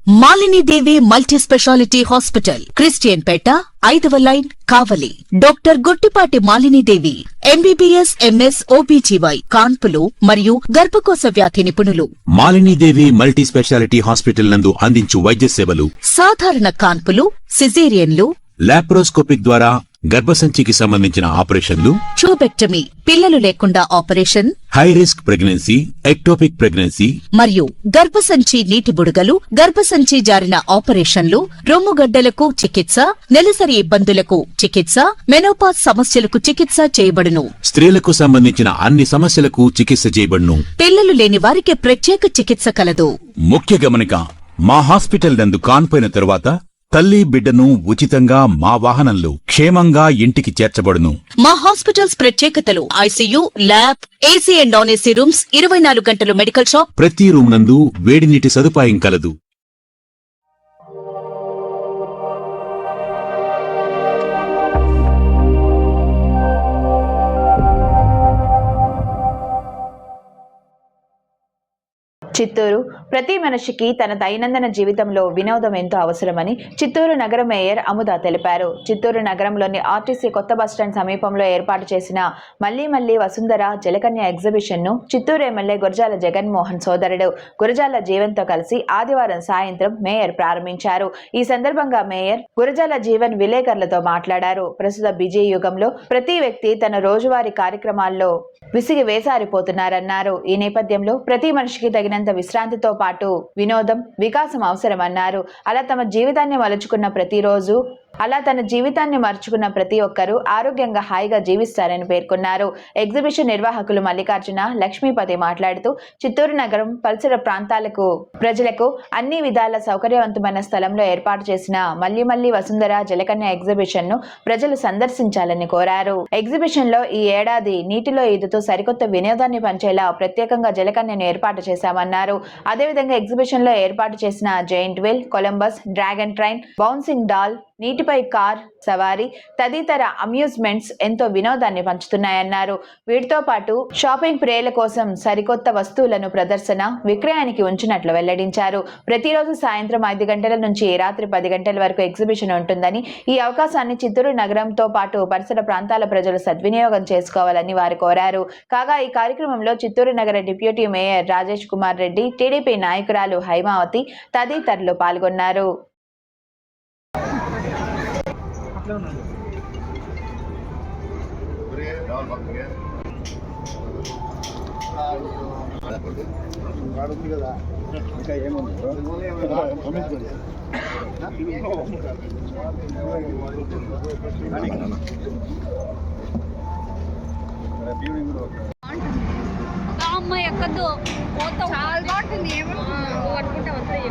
Malini Devi multi speciality hospital, Christian Peta, 5వ line, Kavali. Doctor Guttipati Malinidevi, MBBS, MS, OBGY, కాన్పులు మరియు గర్భకోశ వ్యాధి నిపుణులు. మాలినీదేవి మల్టీ స్పెషాలిటీ హాస్పిటల్ నందు అందించు వైద్య సేవలు: సాధారణ కాన్పులు, సిజేరియన్లు, లాప్రోస్కోపిక్ ద్వారా గర్భసంచికి సంబంధించిన ఆపరేషన్లు, ట్యూబెక్టమీ, పిల్లలు లేకుండా operation, high risk pregnancy, ectopic pregnancy మరియు గర్భసంచి నీటి బుడగలు, గర్భసంచి జారిన ఆపరేషన్లు, రొమ్ముగడ్డలకు చికిత్స, నెలసరి ఇబ్బందులకు చికిత్స, మెనోపాజ్ సమస్యలకు చికిత్స చేయబడును. స్త్రీలకు సంబంధించిన అన్ని సమస్యలకు చికిత్స చేయబడును. పిల్లలు లేని వారికి ప్రత్యేక చికిత్స కలదు. ముఖ్య గమనిక: మా హాస్పిటల్ నందు కాన్పోయిన తరువాత తల్లి బిడ్డను ఉచితంగా మా వాహనంలో క్షేమంగా ఇంటికి చేర్చబడును. మా హాస్పిటల్స్ ప్రత్యేకతలు: ICU, lab, AC and non AC rooms, 24 గంటలు మెడికల్ షాప్, ప్రతి రూమ్ నందు వేడి నీటి సదుపాయం కలదు. చిత్తూరు ప్రతి మనిషికి తన దైనందిన జీవితంలో వినోదం ఎంతో అవసరమని చిత్తూరు నగర మేయర్ అముద తెలిపారు. చిత్తూరు నగరంలోని ఆర్టీసీ కొత్త బస్టాండ్ సమీపంలో ఏర్పాటు చేసిన మళ్లీ మళ్లీ వసుంధర జలకన్య ఎగ్జిబిషన్ ను చిత్తూరు ఎమ్మెల్యే గురజాల జగన్మోహన్ సోదరుడు గురజాల జీవన్ తో కలిసి ఆదివారం సాయంత్రం మేయర్ ప్రారంభించారు. ఈ సందర్భంగా మేయర్ గురజాల జీవన్ విలేకరులతో మాట్లాడారు. ప్రస్తుత బిజీ యుగంలో ప్రతి వ్యక్తి తన రోజువారీ కార్యక్రమాల్లో విసిగి వేసారిపోతున్నారన్నారు. ఈ నేపథ్యంలో ప్రతి మనిషికి తగినంత విశ్రాంతితో పాటు వినోదం, వికాసం అవసరమన్నారు. అలా తన జీవితాన్ని మలుచుకున్న ప్రతి ఒక్కరూ ఆరోగ్యంగా హాయిగా జీవిస్తారని పేర్కొన్నారు. ఎగ్జిబిషన్ నిర్వాహకులు మల్లికార్జున, లక్ష్మీపతి మాట్లాడుతూ చిత్తూరు నగరం పరిసర ప్రాంతాలకు ప్రజలకు అన్ని విధాల సౌకర్యవంతమైన స్థలంలో ఏర్పాటు చేసిన మళ్లీ మళ్లీ వసుంధర జలకన్య ఎగ్జిబిషన్ ను ప్రజలు సందర్శించాలని కోరారు. ఎగ్జిబిషన్ లో ఈ ఏడాది నీటిలో ఈదుతూ సరికొత్త వినోదాన్ని పంచేలా ప్రత్యేకంగా జలకన్యను ఏర్పాటు చేశామన్నారు. అదేవిధంగా ఎగ్జిబిషన్ లో ఏర్పాటు చేసిన giant wheel, Columbus, dragon train, bouncing doll, నీటిపై కార్ సవారీ తదితర అమ్యూజ్మెంట్స్ ఎంతో వినోదాన్ని పంచుతున్నాయన్నారు. వీటితో పాటు షాపింగ్ ప్రియుల కోసం సరికొత్త వస్తువులను ప్రదర్శన, విక్రయానికి ఉంచినట్లు వెల్లడించారు. ప్రతిరోజు సాయంత్రం 5 గంటల నుంచి రాత్రి 10 గంటల వరకు ఎగ్జిబిషన్ ఉంటుందని, ఈ అవకాశాన్ని చిత్తూరు నగరంతో పాటు పరిసర ప్రాంతాల ప్రజలు సద్వినియోగం చేసుకోవాలని వారు కోరారు. కాగా ఈ కార్యక్రమంలో చిత్తూరు నగర deputy mayor Rajesh Kumar Reddy, TDP నాయకురాలు హైమావతి తదితరులు పాల్గొన్నారు. అమ్మ ఎక్కద్దు చాలా బాగుంటుంది. పట్టుకుంటా వస్తాయి.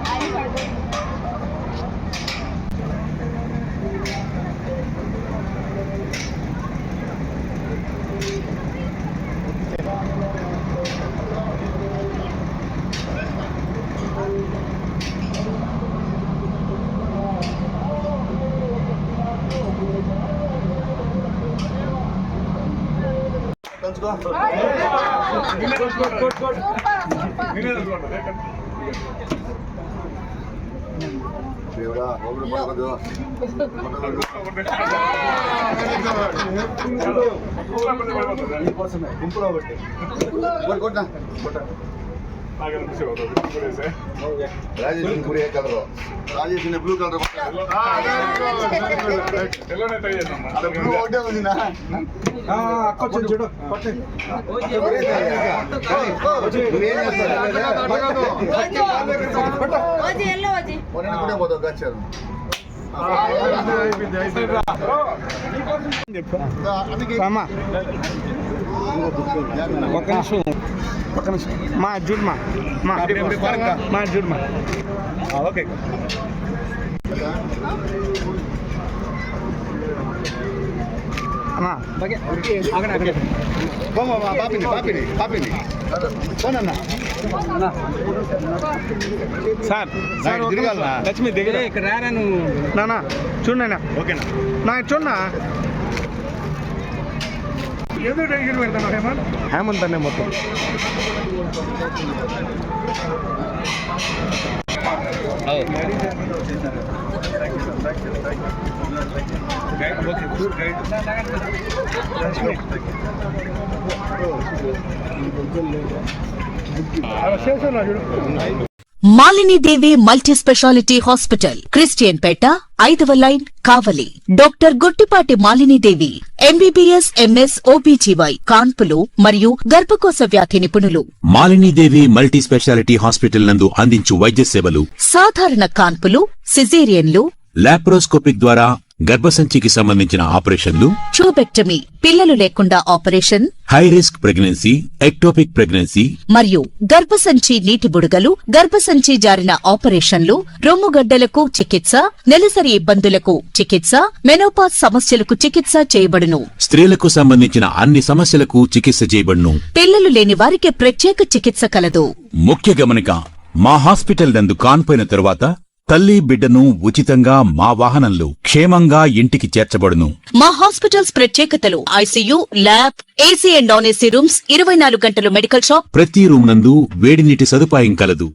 రాజేష్ బ్లూ కలర్ చూడు పోతావు వచ్చారు. ఒక్క నిమిషం మా జూడ్మా మా జూడ్మా ఓకే. సార్ లక్ష్మి దగ్గర ఇక్కడ రానా నువ్వు నానా చూడనా ఓకేనా నా చూడనా ఎందుకు టెన్షన్ పెడతాను హేమంత్ అనే మొత్తం Malinidevi multi speciality hospital, Christian Peta, 5వ line, Kavali. Doctor Guttipati Malinidevi, MBBS MS OBGY, కాన్పులు మరియు గర్భకోశ వ్యాధి నిపుణులు. మాలినీదేవి మల్టీ స్పెషాలిటీ హాస్పిటల్ నందు అందించు వైద్య సేవలు: సాధారణ కాన్పులు, సిజేరియన్లు, లాప్రోస్కోపిక్ ద్వారా గర్భసంచికి సంబంధించిన ఆపరేషన్లు, ట్యూబెక్టమీ, పిల్లలు లేకుండా operation, high risk pregnancy, ectopic pregnancy, మరియు గర్భసంచి నీటి బుడగలు, గర్భసంచి జారిన ఆపరేషన్లు, రొమ్ముగడ్డలకు చికిత్స, నెలసరి ఇబ్బందులకు చికిత్స, మెనోపాజ్ సమస్యలకు చికిత్స చేయబడును. స్త్రీలకు సంబంధించిన అన్ని సమస్యలకు చికిత్స చేయబడును. పిల్లలు లేని వారికి ప్రత్యేక చికిత్స కలదు. ముఖ్య గమనిక: మా హాస్పిటల్ నందు కాన్పోయిన తరువాత తల్లి బిడ్డను ఉచితంగా మా వాహనంలో క్షేమంగా ఇంటికి చేర్చబడును. మా హాస్పిటల్స్ ప్రత్యేకతలు: ICU, lab, AC and non AC rooms, 24 గంటలు మెడికల్ షాప్, ప్రతి రూమ్ నందు వేడి నీటి సదుపాయం కలదు.